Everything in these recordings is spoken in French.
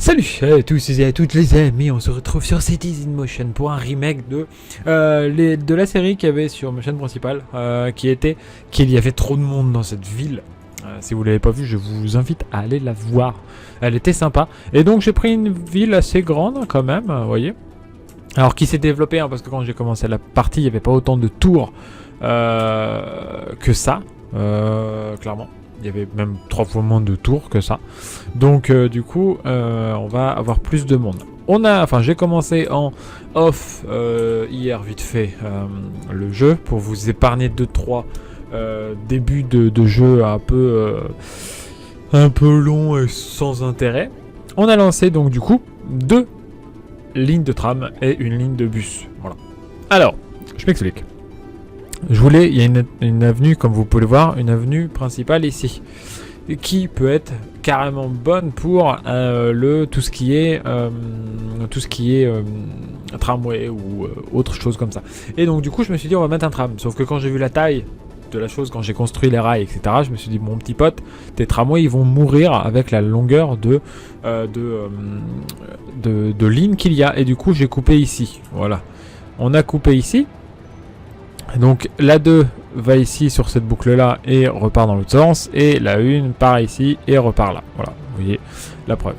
Salut à tous et à toutes les amis, on se retrouve sur Cities in Motion pour un remake de la série qu'il y avait sur ma chaîne principale, qu'il y avait trop de monde dans cette ville. Si vous l'avez pas vue, je vous invite à aller la voir. Elle était sympa. Et donc j'ai pris une ville assez grande quand même, vous voyez. Alors qui s'est développée, parce que quand j'ai commencé la partie, il n'y avait pas autant de tours que ça, clairement. Il y avait même 3 fois moins de tours que ça. Donc du coup, on va avoir plus de monde. J'ai commencé en off hier vite fait le jeu pour vous épargner 2-3 débuts de jeu un peu long et sans intérêt. On a lancé donc du coup 2 lignes de tram et une ligne de bus. Voilà. Alors, je m'explique. Il y a une avenue, comme vous pouvez le voir, une avenue principale ici, qui peut être carrément bonne pour tout ce qui est tramway ou autre chose comme ça. Et donc du coup, je me suis dit on va mettre un tram. Sauf que quand j'ai vu la taille de la chose, quand j'ai construit les rails, etc., je me suis dit mon petit pote, tes tramways ils vont mourir avec la longueur de ligne qu'il y a. Et du coup, j'ai coupé ici. Voilà. On a coupé ici. Donc la 2 va ici sur cette boucle là et repart dans l'autre sens, et la 1 part ici et repart là. Voilà, vous voyez la preuve.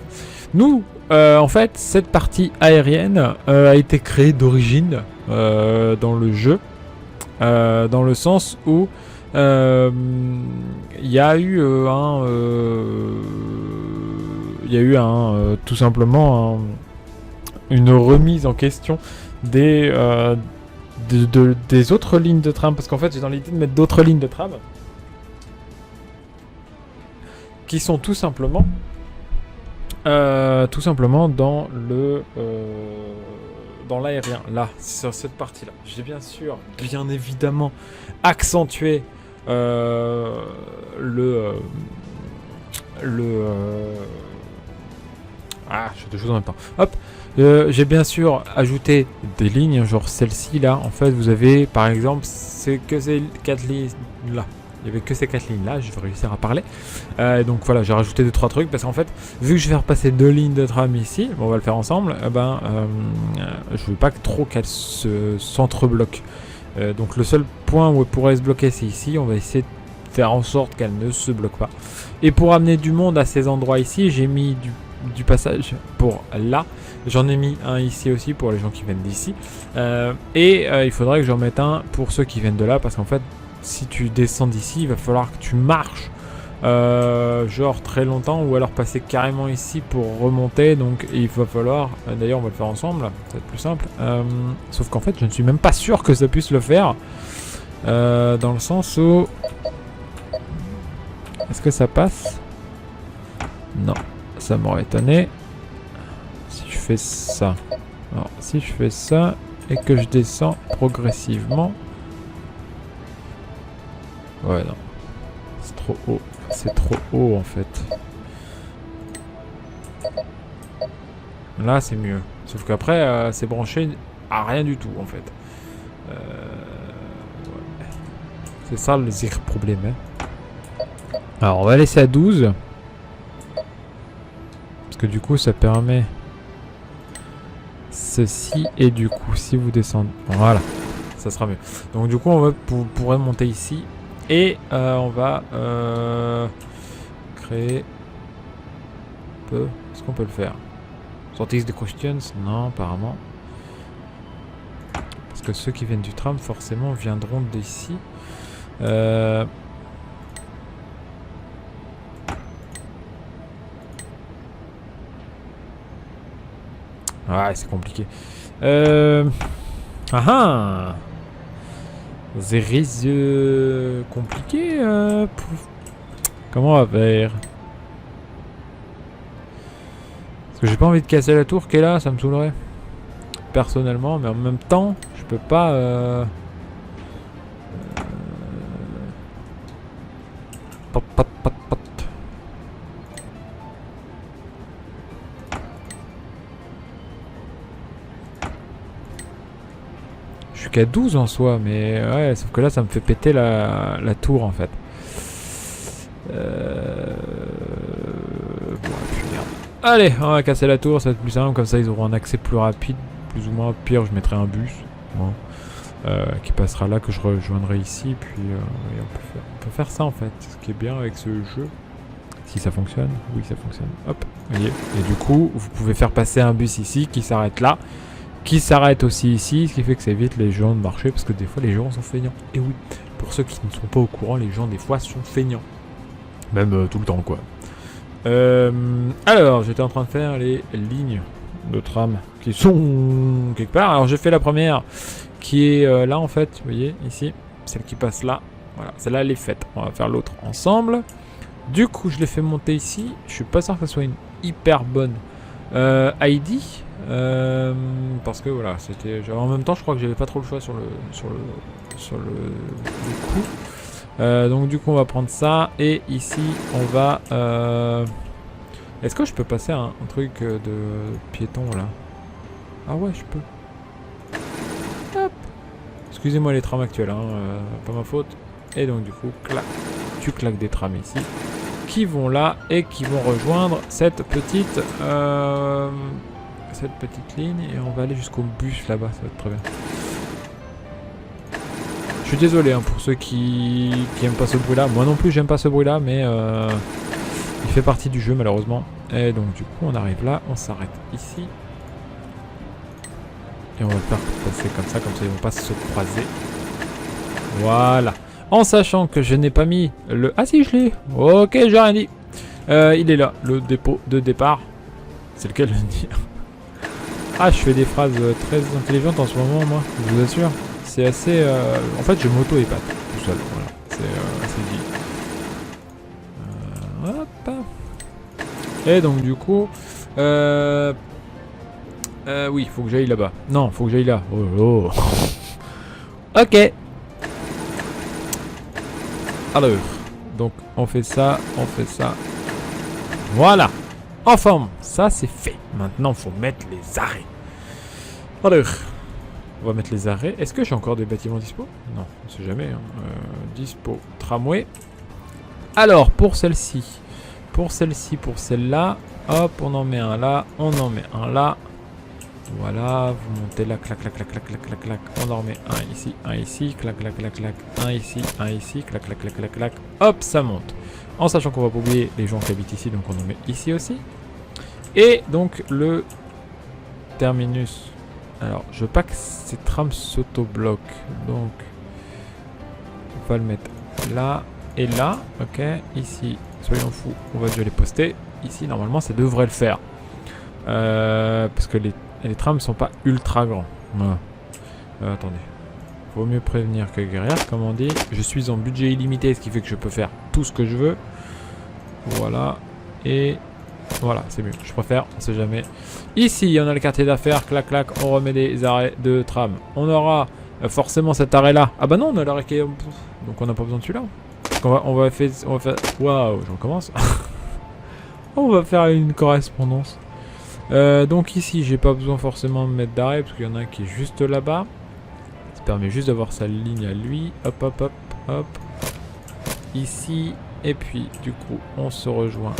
Nous, en fait, cette partie aérienne a été créée d'origine dans le jeu, dans le sens où il y a eu tout simplement une remise en question des autres lignes de tram, parce qu'en fait j'ai dans l'idée de mettre d'autres lignes de tram qui sont tout simplement dans l'aérien, là, sur cette partie là. J'ai bien évidemment accentué je fais deux choses en même temps. Hop. J'ai bien sûr ajouté des lignes, genre celle-ci là. En fait, vous avez par exemple, c'est que ces 4 lignes là. Il n'y avait que ces 4 lignes là, je vais réussir à parler. Donc voilà, j'ai rajouté 2-3 trucs parce qu'en fait, vu que je vais repasser 2 lignes de tram ici, on va le faire ensemble, je veux pas trop qu'elles s'entrebloquent. Donc le seul point où elle pourrait se bloquer, c'est ici. On va essayer de faire en sorte qu'elle ne se bloque pas. Et pour amener du monde à ces endroits ici, j'ai mis du passage pour là. J'en ai mis un ici aussi pour les gens qui viennent d'ici. Il faudrait que j'en mette un pour ceux qui viennent de là. Parce qu'en fait, si tu descends d'ici, il va falloir que tu marches genre très longtemps. Ou alors passer carrément ici pour remonter. Donc il va falloir... D'ailleurs, on va le faire ensemble. Ça va être plus simple. Sauf qu'en fait, je ne suis même pas sûr que ça puisse le faire. Dans le sens où... Est-ce que ça passe? Non. Ça m'aurait étonné. Si je fais ça. Alors, si je fais ça et que je descends progressivement. Ouais, non. C'est trop haut. C'est trop haut en fait. Là, c'est mieux. Sauf qu'après, c'est branché à rien du tout en fait. Ouais. C'est ça le zir problème. Hein. Alors, on va laisser à 12. Que du coup ça permet ceci, et du coup si vous descendez, voilà, ça sera mieux. Donc du coup on va pourrait monter ici et on va créer est-ce qu'on peut le faire? Sorties de questions? Non, apparemment, parce que ceux qui viennent du tram forcément viendront d'ici. Ouais, c'est compliqué. There is compliqué. Comment on va faire? Parce que j'ai pas envie de casser la tour qui est là, ça me saoulerait. Personnellement, mais en même temps, je peux pas. Pot. Je suis qu'à 12 en soi, mais ouais, sauf que là ça me fait péter la tour en fait. Bon, puis merde. Allez, on va casser la tour, ça va être plus simple, comme ça ils auront un accès plus rapide, plus ou moins. Pire, je mettrai un bus bon, qui passera là, que je rejoindrai ici, puis et on peut faire ça en fait. Ce qui est bien avec ce jeu, si ça fonctionne, oui ça fonctionne, hop, vous voyez. Et du coup, vous pouvez faire passer un bus ici qui s'arrête là, qui s'arrête aussi ici, ce qui fait que ça évite les gens de marcher, parce que des fois les gens sont feignants. Et oui, pour ceux qui ne sont pas au courant, les gens des fois sont feignants. Même tout le temps quoi. Alors, j'étais en train de faire les lignes de tram qui sont quelque part. Alors, j'ai fait la première qui est là en fait, vous voyez, ici, celle qui passe là. Voilà, celle-là elle est faite. On va faire l'autre ensemble. Du coup, je l'ai fait monter ici. Je suis pas sûr que ce soit une hyper bonne ID. Parce que voilà, c'était. En même temps, je crois que j'avais pas trop le choix sur le coup. Donc du coup on va prendre ça et ici on va est-ce que je peux passer un truc de piéton là? Ah ouais je peux. Hop. Excusez-moi les trams actuels hein, pas ma faute. Et donc du coup clac, tu claques des trams ici qui vont là et qui vont rejoindre cette petite ligne et on va aller jusqu'au bus là-bas, ça va être très bien. Je suis désolé hein, pour ceux qui aiment pas ce bruit là. Moi non plus j'aime pas ce bruit là, mais il fait partie du jeu malheureusement. Et donc du coup on arrive là, on s'arrête ici. Et on va faire passer comme ça ils vont pas se croiser. Voilà. En sachant que je n'ai pas mis le... Ah si je l'ai. Ok j'ai rien dit. Il est là, le dépôt de départ. C'est lequel le dire. Ah je fais des phrases très intelligentes en ce moment moi, je vous assure. C'est assez... En fait, je m'auto-épate tout seul. Voilà. C'est assez dit. Hop. Et donc, du coup... oui, il faut que j'aille là-bas. Non, il faut que j'aille là. Oh, oh. Ok. Alors, donc, on fait ça, on fait ça. Voilà. En forme. Ça, c'est fait. Maintenant, il faut mettre les arrêts. Alors... On va mettre les arrêts. Est-ce que j'ai encore des bâtiments dispo? Non, on sait jamais. Hein. Dispo, tramway. Alors, pour celle-ci, pour celle-là, hop, on en met un là, on en met un là. Voilà, vous montez là, clac, clac, clac, clac, clac, clac, clac. On en remet un ici, clac, clac, clac, clac. Un ici, clac, clac, clac, clac, clac. Hop, ça monte. En sachant qu'on va pas oublier les gens qui habitent ici, donc on en met ici aussi. Et donc, le terminus... Alors, je veux pas que ces trams s'auto-bloquent. Donc, on va le mettre là et là. Ok, ici, soyons fous, on va déjà les poster. Ici, normalement, ça devrait le faire. Parce que les trams sont pas ultra grands. Voilà. Attendez. Vaut mieux prévenir que guérir, comme on dit. Je suis en budget illimité, ce qui fait que je peux faire tout ce que je veux. Voilà. Et... Voilà, c'est mieux, je préfère, on sait jamais. Ici, on a le quartier d'affaires, clac clac, on remet des arrêts de tram. On aura forcément cet arrêt là. Ah bah non, on a l'arrêt qui est... Donc on n'a pas besoin de celui-là. On va faire... Waouh, je recommence. On va faire une correspondance. Donc ici, j'ai pas besoin forcément de mettre d'arrêt, parce qu'il y en a un qui est juste là-bas. Ça permet juste d'avoir sa ligne à lui. Hop, hop, hop, hop. Ici, et puis du coup, on se rejoint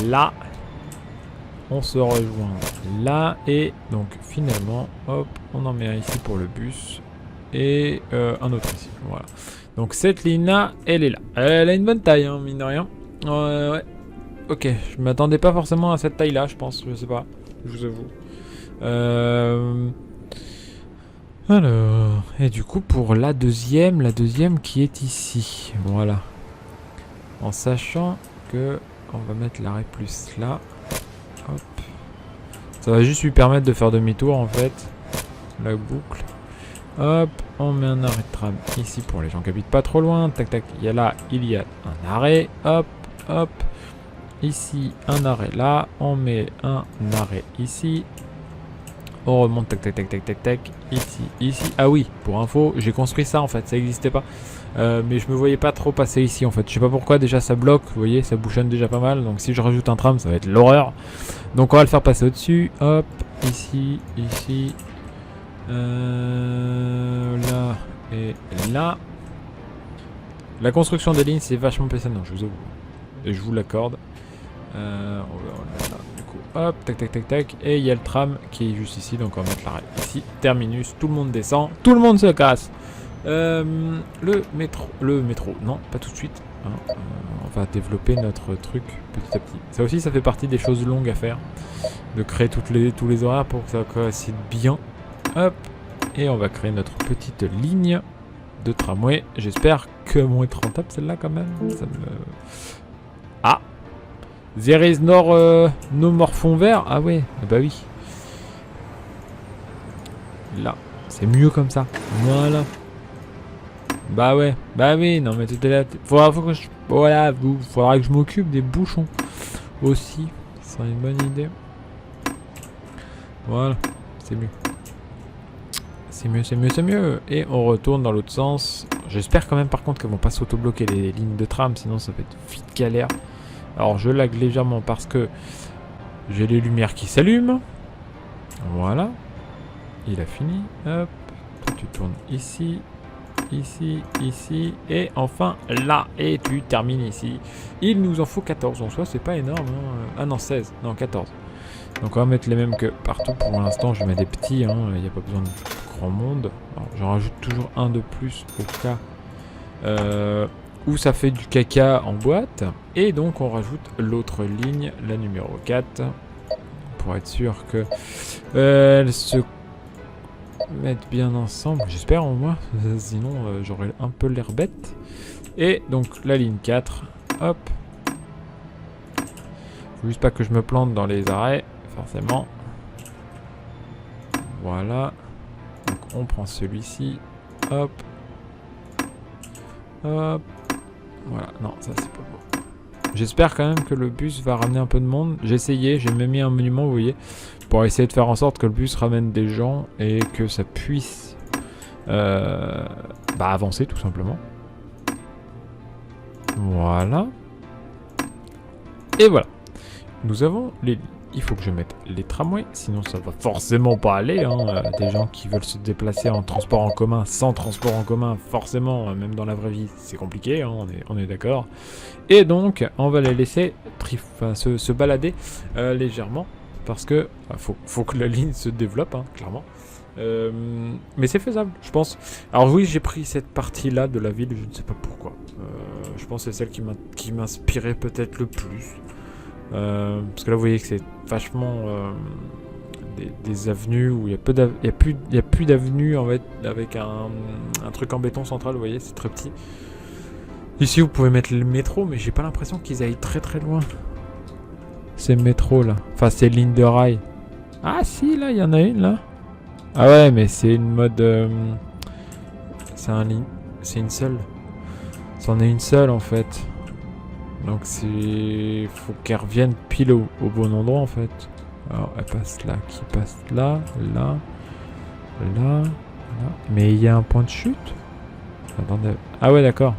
là. On se rejoint là et donc finalement hop on en met un ici pour le bus et un autre ici, voilà. Donc cette ligne là elle est là, elle a une bonne taille hein, mine de rien. Ouais. Ok, je m'attendais pas forcément à cette taille là, je pense, je sais pas, je vous avoue. Alors, et du coup pour la deuxième qui est ici, voilà, en sachant que on va mettre l'arrêt plus là. Hop. Ça va juste lui permettre de faire demi-tour en fait. La boucle. Hop, on met un arrêt de tram ici pour les gens qui habitent pas trop loin. Tac tac, il y a un arrêt. Hop, hop. Ici, un arrêt là. On met un arrêt ici. On remonte, tac tac tac tac tac tac. Ici. Ah oui, pour info, j'ai construit ça en fait, ça n'existait pas. Mais je me voyais pas trop passer ici en fait. Je sais pas pourquoi, déjà ça bloque, vous voyez, ça bouchonne déjà pas mal. Donc si je rajoute un tram, ça va être l'horreur. Donc on va le faire passer au-dessus. Hop, ici. Là et là. La construction des lignes, c'est vachement passionnant, je vous avoue. Et je vous l'accorde. On va le mettre là, du coup. Hop, tac, tac, tac, tac. Et il y a le tram qui est juste ici, donc on va mettre l'arrêt ici. Terminus, tout le monde descend, tout le monde se casse. Le métro, non, pas tout de suite. Hein. On va développer notre truc petit à petit. Ça aussi, ça fait partie des choses longues à faire. De créer tous les horaires pour que ça coïncide bien. Hop, et on va créer notre petite ligne de tramway. J'espère que vont être rentable celle-là quand même. Ça me... Ah, there is no more fond vert. Ah ouais, bah oui. Là, c'est mieux comme ça. Voilà. Bah ouais, bah oui, non mais tout est là. Faudra que je m'occupe des bouchons aussi. Ce serait une bonne idée. Voilà, c'est mieux. C'est mieux, c'est mieux, c'est mieux. Et on retourne dans l'autre sens. J'espère quand même par contre qu'elles vont pas s'auto-bloquer les lignes de tram, sinon ça va être vite galère. Alors je lag légèrement parce que j'ai les lumières qui s'allument. Voilà. Il a fini. Hop. Tu tournes ici. Ici, ici, et enfin là, et tu termines ici. Il nous en faut 14, en soi c'est pas énorme, hein. Ah non 16, non 14. Donc on va mettre les mêmes que partout, pour l'instant je mets des petits, hein. Il n'y a pas besoin de grand monde. J'en rajoute toujours un de plus au cas où ça fait du caca en boîte. Et donc on rajoute l'autre ligne, la numéro 4, pour être sûr que elle se mettre bien ensemble, j'espère au moins, sinon j'aurais un peu l'air bête. Et donc la ligne 4, hop. Faut juste pas que je me plante dans les arrêts, forcément. Voilà. Donc on prend celui-ci, hop. Hop. Voilà, non, ça c'est pas beau. J'espère quand même que le bus va ramener un peu de monde. J'ai essayé, j'ai même mis un monument, vous voyez, pour essayer de faire en sorte que le bus ramène des gens et que ça puisse avancer tout simplement. Voilà. Et voilà. Nous avons les... Il faut que je mette les tramways, sinon ça va forcément pas aller. Hein. Des gens qui veulent se déplacer en transport en commun, sans transport en commun, forcément, même dans la vraie vie, c'est compliqué, hein, on est d'accord. Et donc, on va les laisser se balader légèrement, parce que faut que la ligne se développe, hein, clairement. Mais c'est faisable, je pense. Alors oui, j'ai pris cette partie-là de la ville, je ne sais pas pourquoi. Je pense que c'est celle qui m'inspirait peut-être le plus. Parce que là vous voyez que c'est vachement des avenues où il y a plus d'avenues en fait, avec un truc en béton central, vous voyez, c'est très petit. Ici vous pouvez mettre le métro, mais j'ai pas l'impression qu'ils aillent très très loin. Ces métros là, enfin ces lignes de rail. Ah si, là il y en a une là. Ah ouais, mais c'est une mode c'est une seule. C'en est une seule en fait. Donc c'est... faut qu'elle revienne pile au bon endroit en fait. Alors elle passe là, qui passe là, là, là, là. Mais il y a un point de chute. Attendez. Ah ouais d'accord.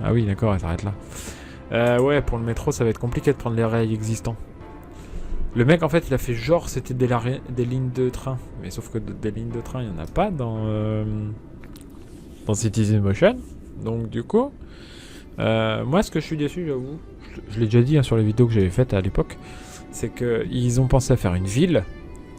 Ah oui d'accord, elle s'arrête là. Ouais, pour le métro ça va être compliqué de prendre les rails existants. Le mec en fait il a fait genre c'était des lignes de train. Mais sauf que des lignes de train il n'y en a pas dans Citizen Motion. Donc du coup... moi ce que je suis déçu, j'avoue, je l'ai déjà dit hein, sur les vidéos que j'avais faites à l'époque, c'est qu'ils ont pensé à faire une ville.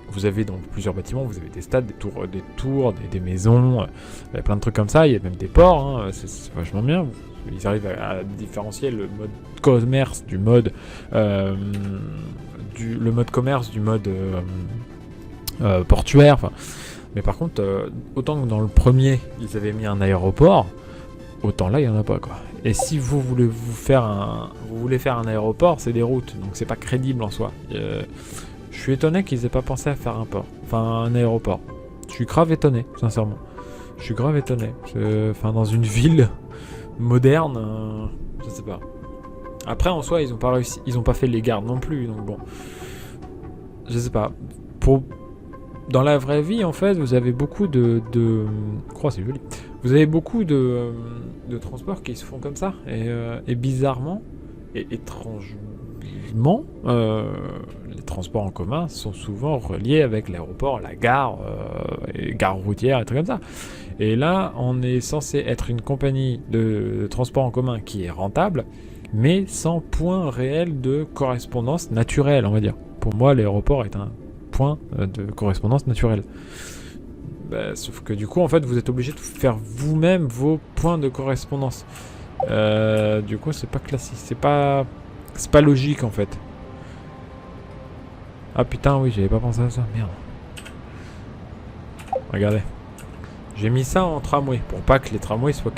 Vous avez donc plusieurs bâtiments, vous avez des stades, des tours, des maisons, il y a plein de trucs comme ça, il y a même des ports, hein, c'est vachement bien. Ils arrivent à différencier le mode commerce du mode le mode commerce du mode portuaire. Enfin, mais par contre, autant que dans le premier, ils avaient mis un aéroport, autant là il y en a pas quoi. Et si vous voulez faire un aéroport, c'est des routes, donc c'est pas crédible en soi. Je suis étonné qu'ils aient pas pensé à faire un port, enfin un aéroport. Je suis grave étonné, sincèrement. Je suis grave étonné. Enfin dans une ville moderne, je sais pas. Après en soi ils ont pas réussi, ils ont pas fait les gares non plus, donc bon. Je sais pas. Dans la vraie vie, en fait, vous avez beaucoup de... Oh, c'est joli. Vous avez beaucoup de transports qui se font comme ça. Et bizarrement, et étrangement, les transports en commun sont souvent reliés avec l'aéroport, la gare, et gare routière, et trucs comme ça. Et là, on est censé être une compagnie de transport en commun qui est rentable, mais sans point réel de correspondance naturelle, on va dire. Pour moi, l'aéroport est un point de correspondance naturelle. Bah, sauf que du coup, en fait, vous êtes obligé de faire vous-même vos points de correspondance. Du coup, c'est pas classique, c'est pas logique en fait. Ah putain, oui, j'avais pas pensé à ça, merde. Regardez. J'ai mis ça en tramway, pour pas que les tramways soient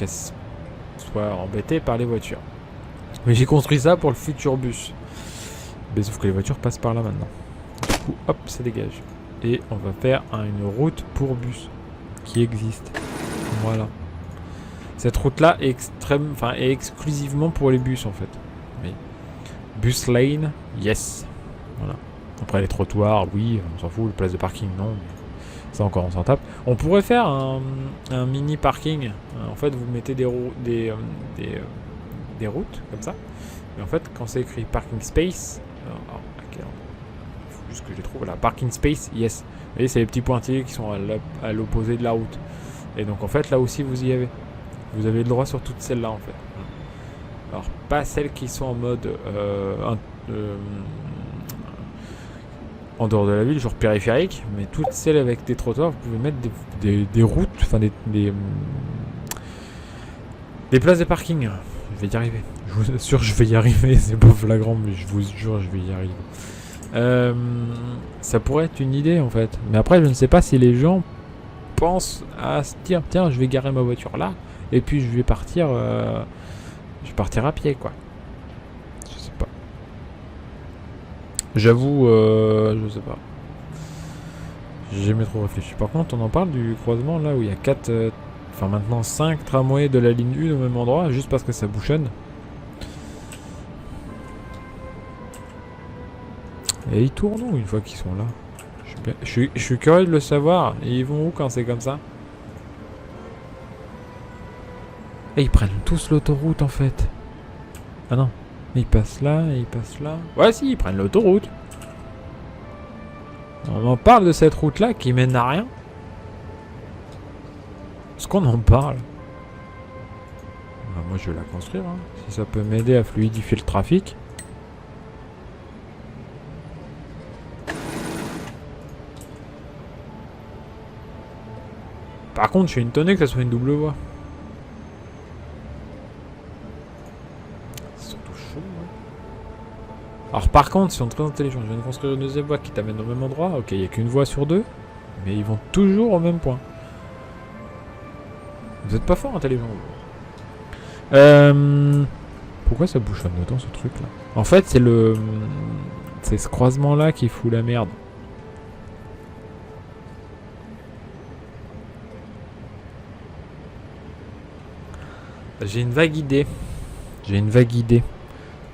embêtés par les voitures. Mais j'ai construit ça pour le futur bus. Mais sauf que les voitures passent par là maintenant. Du coup, hop, ça dégage. Et on va faire une route pour bus qui existe. Voilà. Cette route-là est est exclusivement pour les bus en fait. Oui. Bus lane, yes. Voilà. Après les trottoirs, oui, on s'en fout. Les places de parking, non. Mais ça encore, on s'en tape. On pourrait faire un mini parking. En fait, vous mettez des routes comme ça. Et en fait, quand c'est écrit parking space, il faut juste que je les trouve là. Parking space, yes. Vous voyez, c'est les petits pointillés qui sont à l'opposé de la route. Et donc en fait, là aussi, vous y avez. Vous avez le droit sur toutes celles-là en fait. Alors pas celles qui sont en mode en dehors de la ville, genre périphérique, mais toutes celles avec des trottoirs, vous pouvez mettre des routes, enfin des places de parking. Je vais y arriver. Je vous assure, je vais y arriver. C'est pas flagrant, mais je vous jure, je vais y arriver. Ça pourrait être une idée en fait. Mais après, je ne sais pas si les gens pensent à se dire tiens, je vais garer ma voiture là. Et puis je vais partir à pied quoi. Je sais pas. J'avoue, je sais pas. J'ai jamais trop réfléchi. Par contre, on en parle du croisement là où il y a 4, enfin maintenant 5 tramways de la ligne 1 au même endroit, juste parce que ça bouchonne. Et ils tournent où une fois qu'ils sont là? Je suis curieux de le savoir. Et ils vont où quand c'est comme ça? Et ils prennent tous l'autoroute en fait. Ah non. Ils passent là, et ils passent là. Ouais si, ils prennent l'autoroute. On en parle de cette route là qui mène à rien. Est-ce qu'on en parle? Bah, moi je vais la construire. Hein. Si ça peut m'aider à fluidifier le trafic. Par contre, je suis étonné que ça soit une double voie. Alors par contre, si on est très intelligent, je viens de construire une deuxième voie qui t'amène au même endroit. Ok, il n'y a qu'une voie sur deux, mais ils vont toujours au même point. Vous êtes pas fort intelligent. Pourquoi ça bouchonne autant ce truc là? En fait, c'est ce croisement là qui fout la merde. J'ai une vague idée.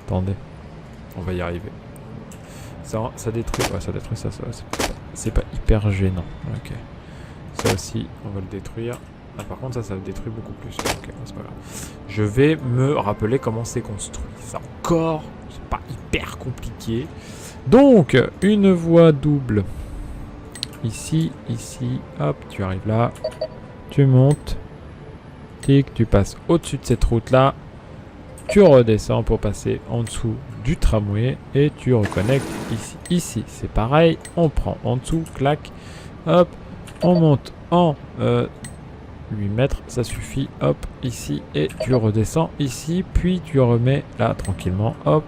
Attendez. On va y arriver. Ça détruit. Ouais, ça détruit ça. C'est pas hyper gênant. Ok. Ça aussi, on va le détruire. Ah, par contre, ça détruit beaucoup plus. Ok, c'est pas grave. Je vais me rappeler comment c'est construit. Ça encore, c'est pas hyper compliqué. Donc, une voie double. Ici. Hop, tu arrives là. Tu montes. Tic, tu passes au-dessus de cette route-là. Tu redescends pour passer en dessous du tramway et tu reconnectes ici. Ici, c'est pareil. On prend en dessous, clac, hop, on monte en 8 mètres, ça suffit, hop, ici, et tu redescends ici, puis tu remets là tranquillement, hop.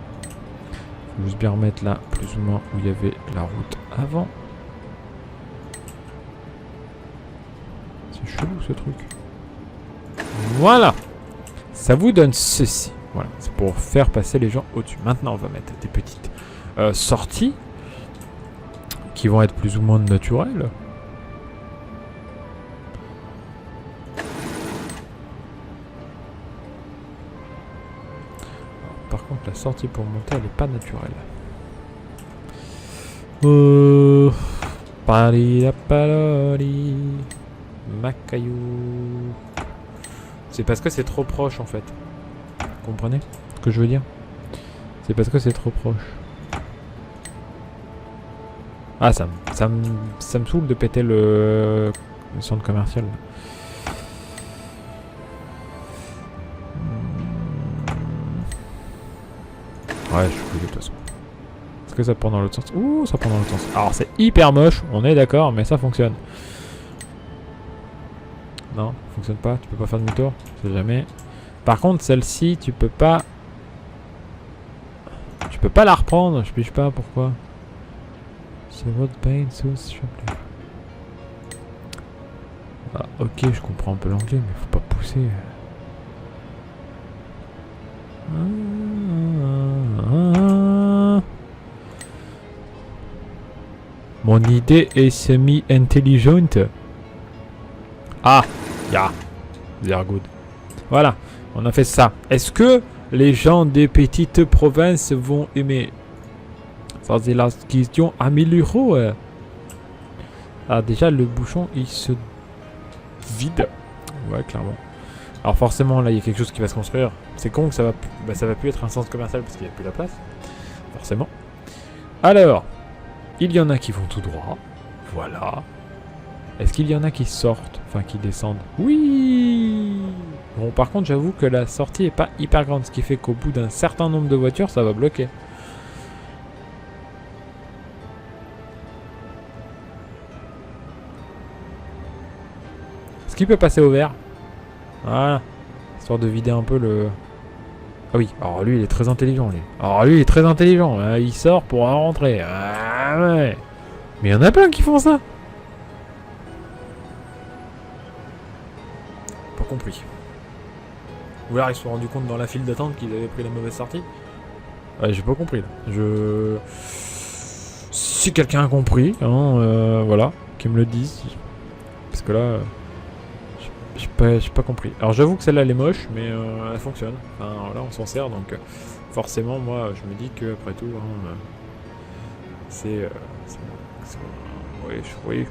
Faut juste bien remettre là, plus ou moins, où il y avait la route avant. C'est chelou ce truc. Voilà. Ça vous donne ceci. Voilà, c'est pour faire passer les gens au-dessus. Maintenant, on va mettre des petites sorties qui vont être plus ou moins naturelles. Alors, par contre, la sortie pour monter, elle n'est pas naturelle. Pari-la-palori, Macayou. C'est parce que c'est trop proche en fait. Vous comprenez ce que je veux dire? C'est parce que c'est trop proche. Ah, ça me saoule de péter le centre commercial. Ouais, je suis obligé de toute façon. Parce que ça prend dans l'autre sens? Ouh, ça prend dans l'autre sens. Alors c'est hyper moche, on est d'accord, mais ça fonctionne. Non, ça fonctionne pas, tu peux pas faire demi-tour, je sais jamais. Par contre, celle-ci, tu peux pas... Tu peux pas la reprendre, je piche pas pourquoi. C'est votre pain, sauce, chocolat. Ah, ok, je comprends un peu l'anglais, mais faut pas pousser. Mon idée est semi-intelligente. Ah, yeah, very good. Voilà, on a fait ça. Est-ce que les gens des petites provinces vont aimer? Ça c'est la question à 1000 €. Ah déjà le bouchon il se vide. Ouais clairement. Alors forcément là il y a quelque chose qui va se construire. C'est con que ça va plus être un centre commercial parce qu'il n'y a plus la place. Forcément. Alors, il y en a qui vont tout droit. Voilà. Est-ce qu'il y en a qui sortent? Enfin qui descendent? Oui. Bon par contre j'avoue que la sortie est pas hyper grande. Ce qui fait qu'au bout d'un certain nombre de voitures ça va bloquer. Est-ce qu'il peut passer au vert? Voilà. Histoire de vider un peu le... Ah oui, alors lui il est très intelligent lui. Alors lui il est très intelligent. Il sort pour rentrer. Ah ouais. Mais il y en a plein qui font ça. Pas compris. Ou alors ils se sont rendus compte dans la file d'attente qu'ils avaient pris la mauvaise sortie. Ouais, j'ai pas compris là. Si quelqu'un a compris, hein, voilà, qu'il me le dise. Parce que là... J'ai pas compris. Alors j'avoue que celle-là elle est moche, mais elle fonctionne. Enfin voilà, on s'en sert donc forcément moi je me dis que après tout, hein, c'est oui,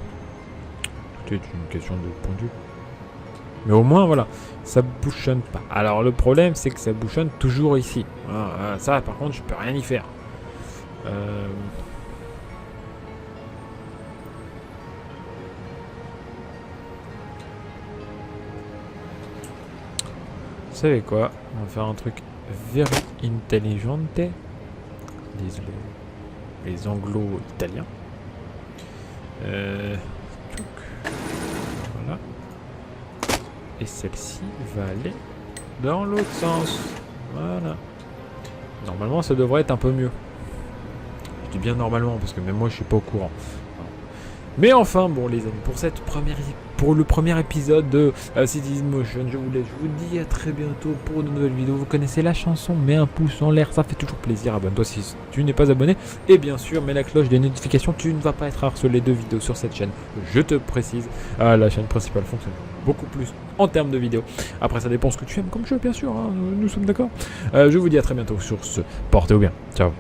c'est une question de point de vue. Mais au moins voilà, ça bouchonne pas. Alors le problème c'est que ça bouchonne toujours ici. Voilà, ça par contre je peux rien y faire. Vous savez quoi? On va faire un truc very intelligente. Disent les anglo-italiens. Voilà. Et celle-ci va aller dans l'autre sens. Voilà. Normalement, ça devrait être un peu mieux. Je dis bien normalement, parce que même moi, je suis pas au courant. Mais enfin, bon les amis, pour le premier épisode de Cities in Motion, je vous dis à très bientôt pour de nouvelles vidéos. Vous connaissez la chanson, mets un pouce en l'air, ça fait toujours plaisir. Abonne-toi si tu n'es pas abonné. Et bien sûr, mets la cloche des notifications, tu ne vas pas être harcelé de vidéos sur cette chaîne. Je te précise, la chaîne principale fonctionne beaucoup plus en termes de vidéos. Après, ça dépend ce que tu aimes comme jeu, bien sûr, hein, nous sommes d'accord. Je vous dis à très bientôt sur ce. Portez-vous bien. Ciao.